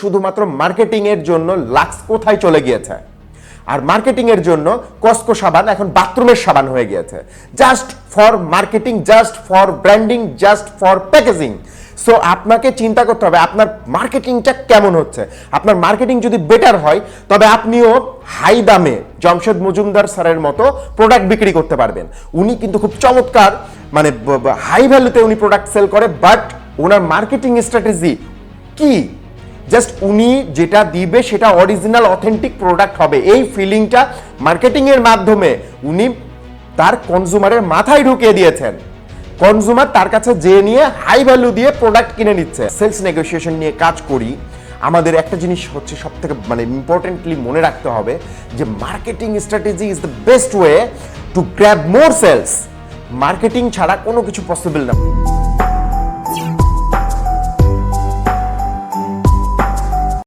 শুধুমাত্র মার্কেটিং এর জন্য লাক্স কোথায় চলে গিয়েছে, আর মার্কেটিং এর জন্য কসকো সাবান এখন বাথরুমের সাবান হয়ে গিয়েছে, just for marketing, just for branding, just for packaging. So আপনাকে চিন্তা করতে হবে আপনার মার্কেটিংটা কেমন হচ্ছে। আপনার মার্কেটিং যদি বেটার হয় তবে আপনিও হাই দামে জমশেদ মজুমদার স্যারের মতো প্রোডাক্ট বিক্রি করতে পারবেন। উনি কিন্তু খুব চমৎকার, মানে হাই ভ্যালুতে উনি প্রোডাক্ট সেল করে, বাট ওনার মার্কেটিং স্ট্র্যাটেজি কি, জাস্ট উনি যেটা দিবে সেটা অরিজিনাল অথেন্টিক প্রোডাক্ট হবে, এই ফিলিংটা মার্কেটিং এর মাধ্যমে উনি তার কনজিউমারের মাথায় ঢুকিয়ে দিয়েছেন। কনজিউমার তার কাছে যে নিয়ে হাই ভ্যালু দিয়ে প্রোডাক্ট কিনে নিচ্ছে। সেলস নেগোসিয়েশন নিয়ে কাজ করি, আমাদের একটা জিনিস হচ্ছে সব থেকে মানে ইম্পর্টেন্টলি মনে রাখতে হবে যে marketing strategy is the best way to grab more sales. Marketing ছাড়া কোনো কিছু পসিবল না।